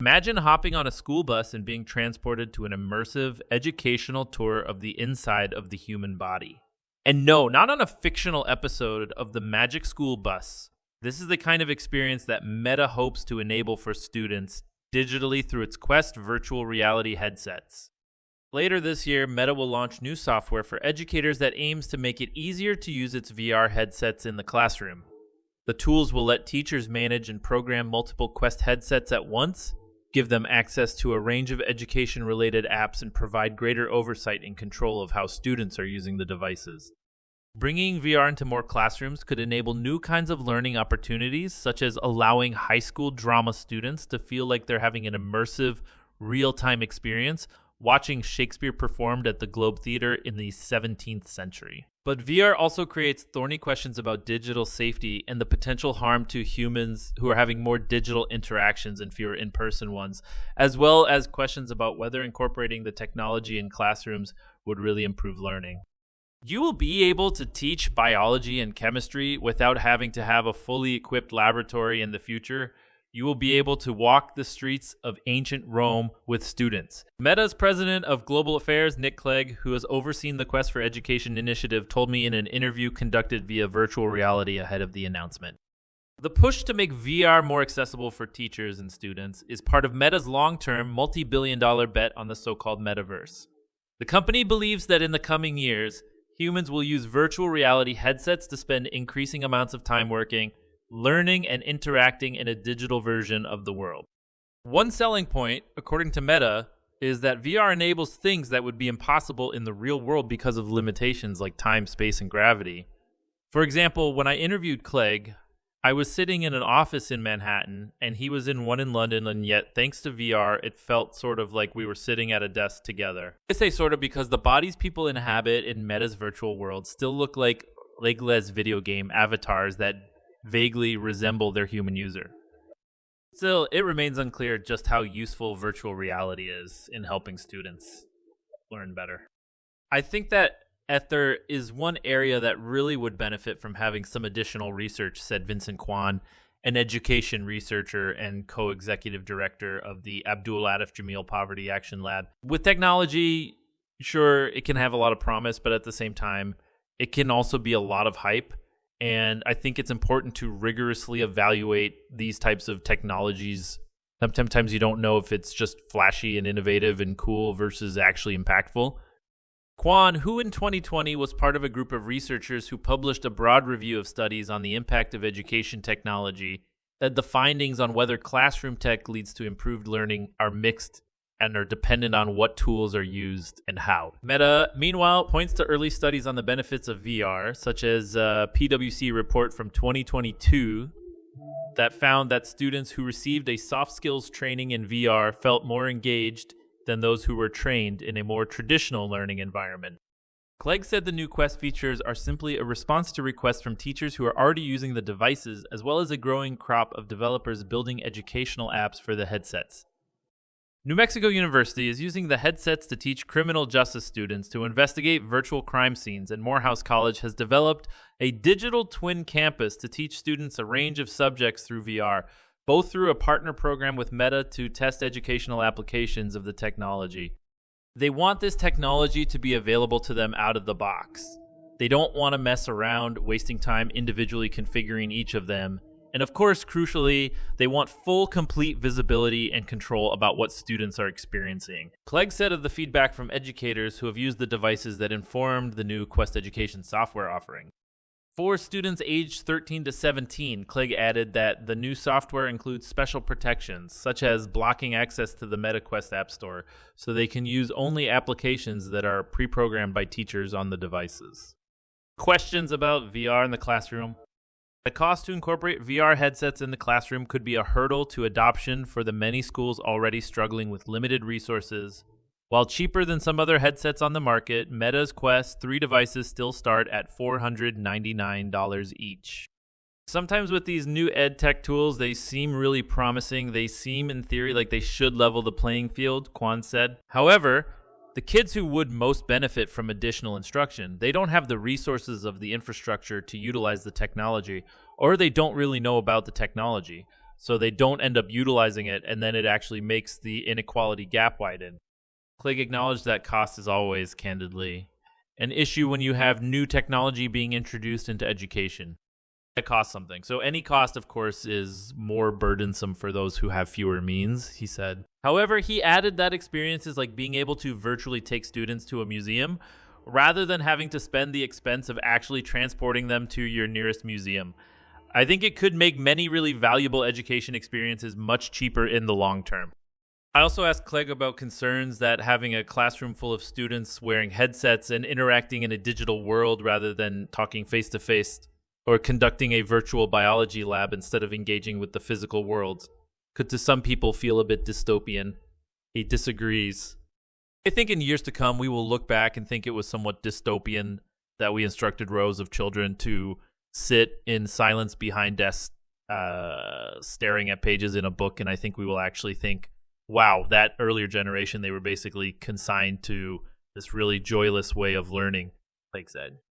Imagine hopping on a school bus and being transported to an immersive, educational tour of the inside of the human body. And no, not on a fictional episode of the Magic School Bus. This is the kind of experience that Meta hopes to enable for students digitally through its Quest virtual reality headsets. Later this year, Meta will launch new software for educators that aims to make it easier to use its VR headsets in the classroom. The tools will let teachers manage and program multiple Quest headsets at once, give them access to a range of education-related apps, and provide greater oversight and control of how students are using the devices. Bringing VR into more classrooms could enable new kinds of learning opportunities, such as allowing high school drama students to feel like they're having an immersive, real-time experience watching Shakespeare performed at the Globe Theatre in the 17th century. But VR also creates thorny questions about digital safety and the potential harm to humans who are having more digital interactions and fewer in-person ones, as well as questions about whether incorporating the technology in classrooms would really improve learning. You will be able to teach biology and chemistry without having to have a fully equipped laboratory in the future. You will be able to walk the streets of ancient Rome with students. Meta's president of global affairs, Nick Clegg, who has overseen the Quest for Education initiative, told me in an interview conducted via virtual reality ahead of the announcement. The push to make VR more accessible for teachers and students is part of Meta's long-term, multi-billion-dollar bet on the so-called metaverse. The company believes that in the coming years, humans will use virtual reality headsets to spend increasing amounts of time working, learning, and interacting in a digital version of the world. One selling point, according to Meta, is that VR enables things that would be impossible in the real world because of limitations like time, space, and gravity. For example, when I interviewed Clegg, I was sitting in an office in Manhattan, and he was in one in London, and yet, thanks to VR, it felt sort of like we were sitting at a desk together. I say sort of because the bodies people inhabit in Meta's virtual world still look like legless video game avatars that vaguely resemble their human user. Still, it remains unclear just how useful virtual reality is in helping students learn better. I think that Ether is one area that really would benefit from having some additional research, said Vincent Kwan, an education researcher and co-executive director of the Abdul Latif Jameel Poverty Action Lab. With technology, sure, it can have a lot of promise, but at the same time, it can also be a lot of hype. And I think it's important to rigorously evaluate these types of technologies. Sometimes you don't know if it's just flashy and innovative and cool versus actually impactful. Kwan, who in 2020 was part of a group of researchers who published a broad review of studies on the impact of education technology, said the findings on whether classroom tech leads to improved learning are mixed and are dependent on what tools are used and how. Meta, meanwhile, points to early studies on the benefits of VR, such as a PwC report from 2022 that found that students who received a soft skills training in VR felt more engaged than those who were trained in a more traditional learning environment. Clegg said the new Quest features are simply a response to requests from teachers who are already using the devices, as well as a growing crop of developers building educational apps for the headsets. New Mexico University is using the headsets to teach criminal justice students to investigate virtual crime scenes, and Morehouse College has developed a digital twin campus to teach students a range of subjects through VR, both through a partner program with Meta to test educational applications of the technology. They want this technology to be available to them out of the box. They don't want to mess around, wasting time individually configuring each of them. And of course, crucially, they want full, complete visibility and control about what students are experiencing. Clegg said of the feedback from educators who have used the devices that informed the new Quest Education software offering. For students aged 13 to 17, Clegg added that the new software includes special protections, such as blocking access to the MetaQuest App Store, so they can use only applications that are pre-programmed by teachers on the devices. Questions about VR in the classroom? The cost to incorporate VR headsets in the classroom could be a hurdle to adoption for the many schools already struggling with limited resources. While cheaper than some other headsets on the market, Meta's Quest 3 devices still start at $499 each. Sometimes with these new ed tech tools, they seem really promising. They seem, in theory, like they should level the playing field, Kwan said. However, the kids who would most benefit from additional instruction, they don't have the resources of the infrastructure to utilize the technology, or they don't really know about the technology. so they don't end up utilizing it, and then it actually makes the inequality gap widen. Clegg acknowledged that cost is always, candidly, an issue when you have new technology being introduced into education. It costs something. So any cost, of course, is more burdensome for those who have fewer means, he said. However, he added that experiences like being able to virtually take students to a museum, rather than having to spend the expense of actually transporting them to your nearest museum, I think it could make many really valuable education experiences much cheaper in the long term. I also asked Clegg about concerns that having a classroom full of students wearing headsets and interacting in a digital world rather than talking face-to-face or conducting a virtual biology lab instead of engaging with the physical world could to some people feel a bit dystopian. He disagrees. I think in years to come, we will look back and think it was somewhat dystopian that we instructed rows of children to sit in silence behind desks, staring at pages in a book. And I think we will actually think, wow, that earlier generation, they were basically consigned to this really joyless way of learning, like said.